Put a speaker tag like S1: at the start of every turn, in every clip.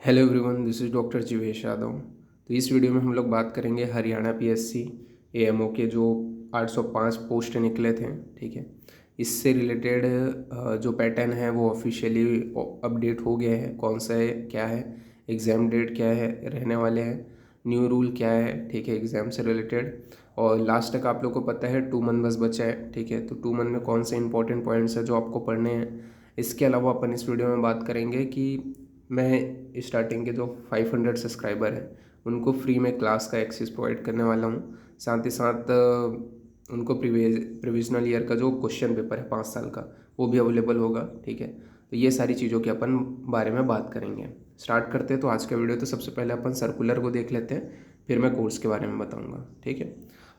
S1: Hello everyone, this is doctor Jeevesh Yadav. तो इस video में हम लोग बात करेंगे हरियाणा पीएससी एएमओ के जो 805 पोस्ट निकले थे। ठीक है, इससे रिलेटेड जो पैटर्न है वो ऑफिशियली अपडेट हो गया है। कौन सा है, क्या है, एग्ज़ाम डेट क्या है रहने वाले हैं, न्यू रूल क्या है, ठीक है, एग्ज़ाम से रिलेटेड। और लास्ट तक आप लोग को पता है 2 मंथ बस बचा है। ठीक है, तो 2 मंथ में कौन से इंपॉर्टेंट पॉइंट्स है जो आपको पढ़ने हैं। इसके अलावा अपन इस वीडियो में बात करेंगे कि मैं स्टार्टिंग के जो 500 सब्सक्राइबर हैं उनको फ्री में क्लास का एक्सेस प्रोवाइड करने वाला हूँ। साथ ही साथ उनको प्रिविजनल ईयर का जो क्वेश्चन पेपर है 5 साल का वो भी अवेलेबल होगा। ठीक है, तो ये सारी चीज़ों के अपन बारे में बात करेंगे। स्टार्ट करते हैं तो आज का वीडियो। तो सबसे पहले अपन सर्कुलर को देख लेते हैं, फिर मैं कोर्स के बारे में बताऊँगा। ठीक है,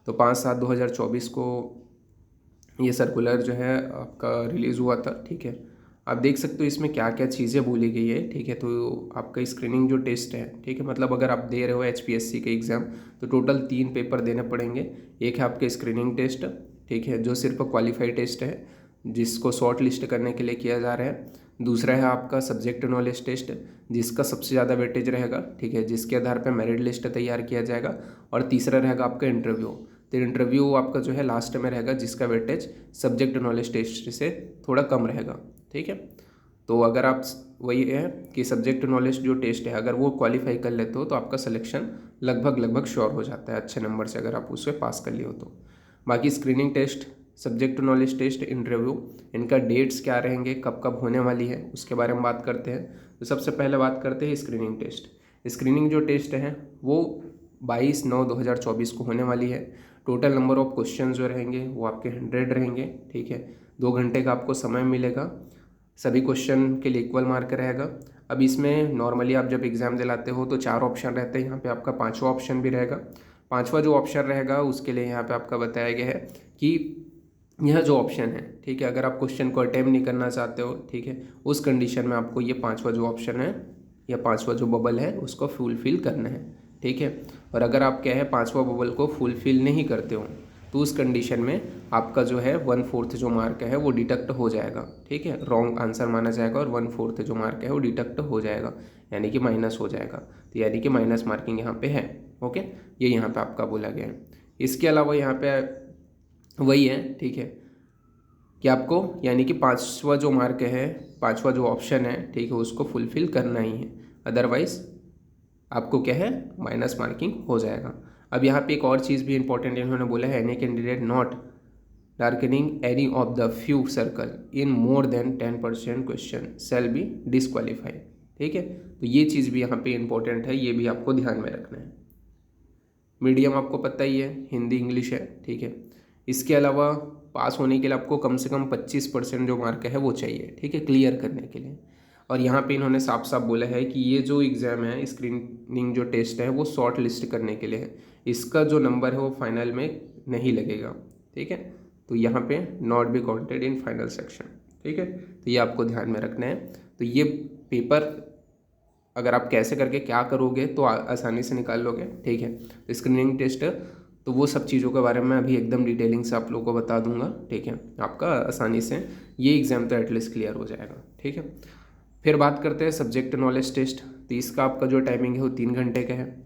S1: तो 5/7/2024 को ये सर्कुलर जो है आपका रिलीज़ हुआ था। ठीक है, आप देख सकते हो इसमें क्या क्या चीज़ें बोली गई है। ठीक है, तो आपका स्क्रीनिंग जो टेस्ट है, ठीक है, मतलब अगर आप दे रहे हो एचपीएससी के एग्ज़ाम तो टोटल 3 पेपर देने पड़ेंगे। एक है आपके स्क्रीनिंग टेस्ट, ठीक है, जो सिर्फ क्वालिफाई टेस्ट है जिसको शॉर्ट लिस्ट करने के लिए किया जा रहा है। दूसरा है आपका सब्जेक्ट नॉलेज टेस्ट जिसका सबसे ज़्यादा वेटेज रहेगा। ठीक है, जिसके आधार पर मेरिट लिस्ट तैयार किया जाएगा। और तीसरा रहेगा आपका इंटरव्यू। तो इंटरव्यू आपका जो है लास्ट में रहेगा जिसका वेटेज सब्जेक्ट नॉलेज टेस्ट से थोड़ा कम रहेगा। ठीक है, तो अगर आप वही है कि सब्जेक्ट नॉलेज जो टेस्ट है अगर वो क्वालिफाई कर लेते हो तो आपका सिलेक्शन लगभग श्योर हो जाता है अच्छे नंबर से, अगर आप उससे पास कर लिए हो तो। बाकी screening test, subject knowledge test, interview, इनका डेट्स क्या रहेंगे, कब कब होने वाली है, उसके बारे में बात करते हैं। तो सबसे पहले बात करते हैं स्क्रीनिंग टेस्ट। स्क्रीनिंग जो टेस्ट है वो 22/9/2024 को होने वाली है। टोटल नंबर ऑफ क्वेश्चन जो रहेंगे वो आपके 100 रहेंगे। ठीक है, 2 घंटे का आपको समय मिलेगा। सभी क्वेश्चन के लिए इक्वल मार्क रहेगा। अब इसमें नॉर्मली आप जब एग्ज़ाम दिलाते हो तो 4 ऑप्शन रहते हैं, यहाँ पे आपका 5वां ऑप्शन भी रहेगा। 5वां जो ऑप्शन रहेगा उसके लिए यहाँ पे आपका बताया गया है कि यह जो ऑप्शन है, ठीक है, अगर आप क्वेश्चन को अटेम्प्ट नहीं करना चाहते हो, ठीक है, उस कंडीशन में आपको ये 5वां जो ऑप्शन है या 5वां जो बबल है उसको फुलफिल करना है। ठीक है, और अगर आप क्या है 5वां बबल को फुलफिल नहीं करते हो तो उस कंडीशन में आपका जो है 1/4 जो मार्क है वो डिडक्ट हो जाएगा। ठीक है, रॉन्ग आंसर माना जाएगा और 1/4 जो मार्क है वो डिडक्ट हो जाएगा, यानी कि माइनस हो जाएगा। तो यानी कि माइनस मार्किंग यहाँ पे है। ओके, ये यहाँ पे आपका बोला गया है। इसके अलावा यहाँ पे वही है, ठीक है, कि आपको यानी कि 5वां जो मार्क है, 5वां जो ऑप्शन है, ठीक है, उसको फुलफिल करना ही है। अदरवाइज आपको क्या है माइनस मार्किंग हो जाएगा। अब यहाँ पे एक और चीज़ भी इंपॉर्टेंट इन्होंने बोला है, any candidate not darkening any of the few circle in more than 10% question shall be disqualified. ठीक है, तो ये चीज़ भी यहाँ पे इंपॉर्टेंट है, ये भी आपको ध्यान में रखना है। मीडियम आपको पता ही है, हिंदी इंग्लिश है। ठीक है, इसके अलावा पास होने के लिए आपको कम से कम 25% जो मार्क है वो चाहिए। ठीक है, क्लियर करने के लिए। और यहाँ पे इन्होंने साफ साफ बोला है कि ये जो एग्ज़ाम है स्क्रीनिंग जो टेस्ट है वो शॉर्ट लिस्ट करने के लिए है, इसका जो नंबर है वो फाइनल में नहीं लगेगा। ठीक है, तो यहाँ पे not be counted in final section. ठीक है, तो ये आपको ध्यान में रखना है। तो ये पेपर अगर आप कैसे करके क्या करोगे तो आसानी से निकाल लोगे। ठीक है, तो स्क्रीनिंग टेस्ट तो वो सब चीज़ों के बारे में अभी एकदम डिटेलिंग से आप लोगों को बता दूंगा। ठीक है, आपका आसानी से ये एग्ज़ाम तो एटलीस्ट क्लियर हो जाएगा। ठीक है, फिर बात करते हैं सब्जेक्ट नॉलेज टेस्ट। तो इसका आपका जो टाइमिंग है वो 3 घंटे का है।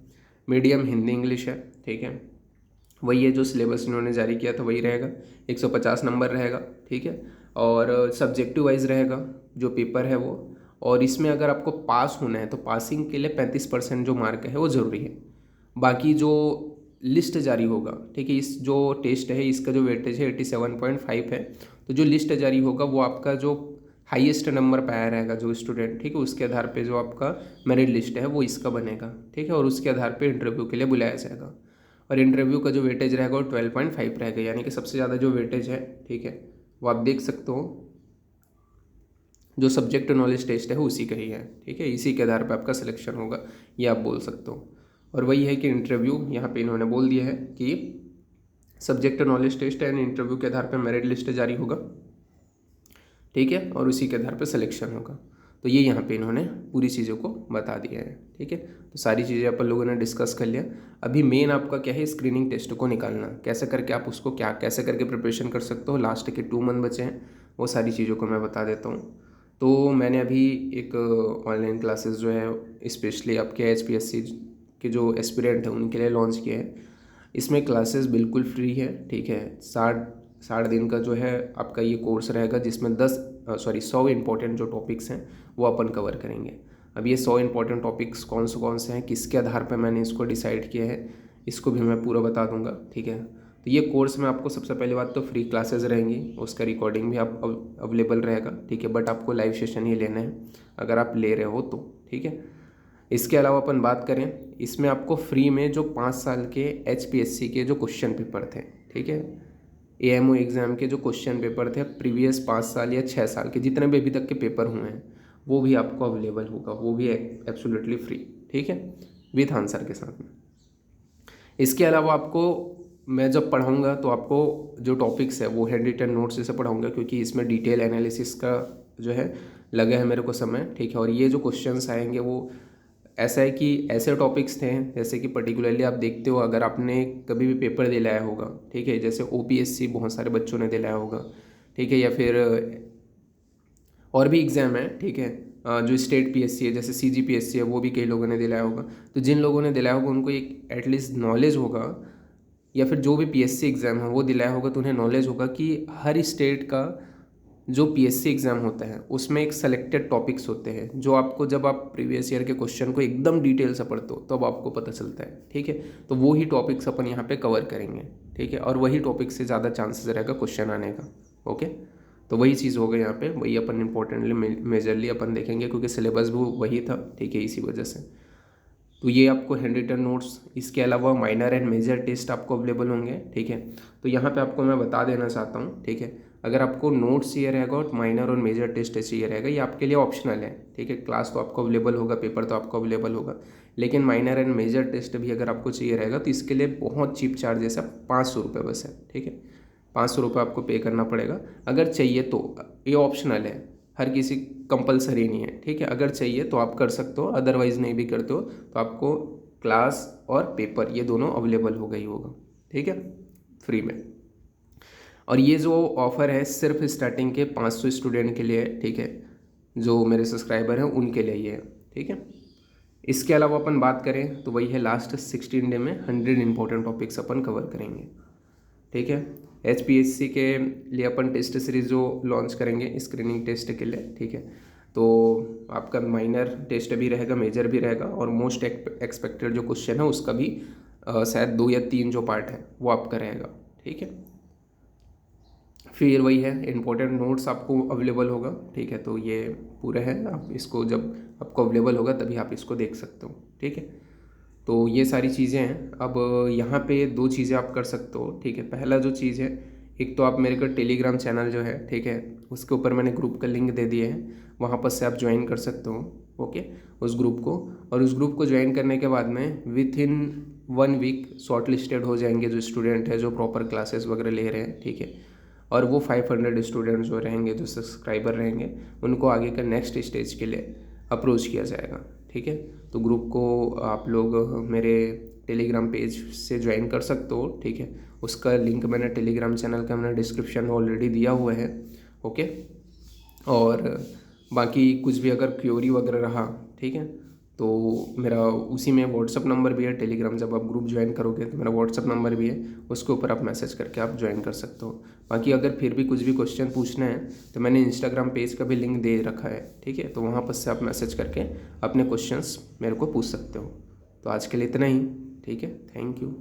S1: मीडियम हिंदी इंग्लिश है। ठीक है, वही है जो सिलेबस इन्होंने जारी किया था वही रहेगा। 150 नंबर रहेगा। ठीक है, और सब्जेक्टिव वाइज रहेगा जो पेपर है वो। और इसमें अगर आपको पास होना है तो पासिंग के लिए 35% जो मार्क है वो ज़रूरी है। बाकी जो लिस्ट जारी होगा, ठीक है, इस जो टेस्ट है इसका जो वेटेज है 87.5 है। तो जो लिस्ट जारी होगा वो आपका जो हाईएस्ट नंबर पाया रहेगा जो स्टूडेंट, ठीक है, उसके आधार पे जो आपका मेरिट लिस्ट है वो इसका बनेगा। ठीक है, और उसके आधार पे इंटरव्यू के लिए बुलाया जाएगा। और इंटरव्यू का जो वेटेज रहेगा वो 12.5 रहेगा, यानी कि सबसे ज़्यादा जो वेटेज है, ठीक है, वो आप देख सकते हो जो सब्जेक्ट नॉलेज टेस्ट है उसी का ही है। ठीक है, इसी के आधार पर आपका सिलेक्शन होगा, ये आप बोल सकते हो। और वही है कि इंटरव्यू यहाँ पे इन्होंने बोल दिया है कि subject knowledge test and interview के आधार पर मेरिट लिस्ट जारी होगा। ठीक है, और उसी के आधार पर सिलेक्शन होगा। तो ये यहाँ पे इन्होंने पूरी चीज़ों को बता दिया है। ठीक है, तो सारी चीज़ें अपन लोगों ने डिस्कस कर लिया। अभी मेन आपका क्या है स्क्रीनिंग टेस्ट को निकालना, कैसे करके आप उसको क्या कैसे करके प्रिपरेशन कर सकते हो। लास्ट के 2 मंथ बचे हैं, वो सारी चीज़ों को मैं बता देता हूँ। तो मैंने अभी एक ऑनलाइन क्लासेस जो है स्पेशली आपके HPSC के जो एस्पिरेंट हैं उनके लिए लॉन्च किए हैं। इसमें क्लासेस बिल्कुल फ्री है, ठीक है। 60 दिन का जो है आपका ये कोर्स रहेगा, जिसमें 100 इंपॉर्टेंट जो टॉपिक्स हैं वो अपन कवर करेंगे। अब ये 100 इंपॉर्टेंट टॉपिक्स कौन से हैं, किसके आधार पर मैंने इसको डिसाइड किया है, इसको भी मैं पूरा बता दूंगा, ठीक है। तो ये कोर्स में आपको सबसे पहली बात तो फ्री क्लासेस रहेंगी, उसका रिकॉर्डिंग भी आप अवेलेबल रहेगा, ठीक है। बट आपको लाइव सेशन ही लेना है अगर आप ले रहे हो तो, ठीक है। इसके अलावा अपन बात करें, इसमें आपको फ्री में जो 5 साल के HPSC के जो क्वेश्चन पेपर थे, ठीक है, AMO एग्ज़ाम के जो क्वेश्चन पेपर थे प्रीवियस 5 साल या 6 साल के जितने भी अभी तक के पेपर हुए हैं वो भी आपको अवेलेबल होगा, वो भी एब्सोल्युटली फ्री, ठीक है, विथ आंसर के साथ में। इसके अलावा आपको मैं जब पढ़ाऊँगा तो आपको जो टॉपिक्स है वो हैंड रिटन नोट्स से पढ़ाऊँगा, क्योंकि इसमें डिटेल एनालिसिस का जो है लगा है मेरे को समय, ठीक है। और ये जो क्वेश्चंस आएंगे वो ऐसा है कि ऐसे टॉपिक्स थे जैसे कि पर्टिकुलरली आप देखते हो अगर आपने कभी भी पेपर दिलाया होगा, ठीक है, जैसे OPSC बहुत सारे बच्चों ने दिलाया होगा, ठीक है, या फिर और भी एग्ज़ाम है, ठीक है, जो स्टेट PSC है जैसे CGPSC है वो भी कई लोगों ने दिलाया होगा। तो जिन लोगों ने दिलाया होगा उनको एक एटलीस्ट नॉलेज होगा, या फिर जो भी PSC एग्ज़ाम है वो दिलाया होगा तो उन्हें नॉलेज होगा कि हर स्टेट का जो PSC एग्ज़ाम होता है उसमें एक सेलेक्टेड टॉपिक्स होते हैं जो आपको जब आप प्रीवियस ईयर के क्वेश्चन को एकदम डिटेल से पढ़ते हो तब आपको पता चलता है, ठीक है। तो वो ही टॉपिक्स अपन यहाँ पे कवर करेंगे, ठीक है, और वही टॉपिक से ज़्यादा चांसेस रहेगा क्वेश्चन आने का, ओके। तो वही चीज़ होगा यहाँ पे, वही अपन इंपॉर्टेंटली मेजरली अपन देखेंगे क्योंकि सिलेबस भी वही था, ठीक है, इसी वजह से। तो ये आपको हैंड रिटन नोट्स, इसके अलावा माइनर एंड मेजर टेस्ट आपको अवेलेबल होंगे, ठीक है। तो यहाँ पे आपको मैं बता देना चाहता हूँ, ठीक है, अगर आपको नोट्स चाहिए रहेगा और माइनर और मेजर टेस्ट चाहिए रहेगा, ये आपके लिए ऑप्शनल है, ठीक है। क्लास तो आपको अवेलेबल होगा, पेपर तो आपको अवेलेबल होगा, लेकिन माइनर एंड मेजर टेस्ट भी अगर आपको चाहिए रहेगा तो इसके लिए बहुत चीप चार्जेस है, 500 रुपये बस है, ठीक है। 500 रुपये आपको पे करना पड़ेगा अगर चाहिए तो, ये ऑप्शनल है, हर किसी कंपलसरी नहीं है, ठीक है। अगर चाहिए तो आप कर सकते हो, अदरवाइज़ नहीं भी करते हो तो आपको क्लास और पेपर ये दोनों अवेलेबल होगा ही होगा, ठीक है, फ्री में। और ये जो ऑफ़र है सिर्फ स्टार्टिंग के 500 स्टूडेंट के लिए, ठीक है, जो मेरे सब्सक्राइबर हैं उनके लिए ये है, ठीक है। इसके अलावा अपन बात करें तो वही है लास्ट 16 डे में 100 इंपॉर्टेंट टॉपिक्स अपन कवर करेंगे, ठीक है। HPSC के लिए अपन टेस्ट सीरीज जो लॉन्च करेंगे स्क्रीनिंग टेस्ट के लिए, ठीक है। तो आपका माइनर टेस्ट भी रहेगा, मेजर भी रहेगा, और मोस्ट एक्सपेक्टेड जो क्वेश्चन है उसका भी शायद 2 या 3 जो पार्ट है वो आपका रहेगा, ठीक है। फिर वही है इम्पोर्टेंट नोट्स आपको अवेलेबल होगा, ठीक है। तो ये पूरे हैं, आप इसको जब आपको अवेलेबल होगा तभी आप इसको देख सकते हो, ठीक है। तो ये सारी चीज़ें हैं। अब यहाँ पे 2 चीज़ें आप कर सकते हो, ठीक है। पहला जो चीज़ है, एक तो आप मेरे को टेलीग्राम चैनल जो है, ठीक है, उसके ऊपर मैंने ग्रुप का लिंक दे दिए हैं, वहाँ पर से आप ज्वाइन कर सकते हो, ओके, उस ग्रुप को। और उस ग्रुप को ज्वाइन करने के बाद में within 1 week shortlisted हो जाएंगे जो स्टूडेंट है जो प्रॉपर क्लासेस वगैरह ले रहे हैं, ठीक है। और वो 500 स्टूडेंट जो रहेंगे, जो सब्सक्राइबर रहेंगे, उनको आगे का नेक्स्ट स्टेज के लिए अप्रोच किया जाएगा, ठीक है। तो ग्रुप को आप लोग मेरे टेलीग्राम पेज से ज्वाइन कर सकते हो, ठीक है। उसका लिंक मैंने टेलीग्राम चैनल का मैंने डिस्क्रिप्शन में ऑलरेडी दिया हुआ है, ओके। और बाकी कुछ भी अगर क्वेरी वगैरह रहा, ठीक है, तो मेरा उसी में व्हाट्सअप नंबर भी है, टेलीग्राम जब आप ग्रुप ज्वाइन करोगे तो मेरा व्हाट्सअप नंबर भी है, उसके ऊपर आप मैसेज करके आप ज्वाइन कर सकते हो। बाकी अगर फिर भी कुछ भी क्वेश्चन पूछना है तो मैंने इंस्टाग्राम पेज का भी लिंक दे रखा है, ठीक है, तो वहाँ पर से आप मैसेज करके अपने क्वेश्चंस मेरे को पूछ सकते हो। तो आज के लिए इतना ही, ठीक है, थैंक यू।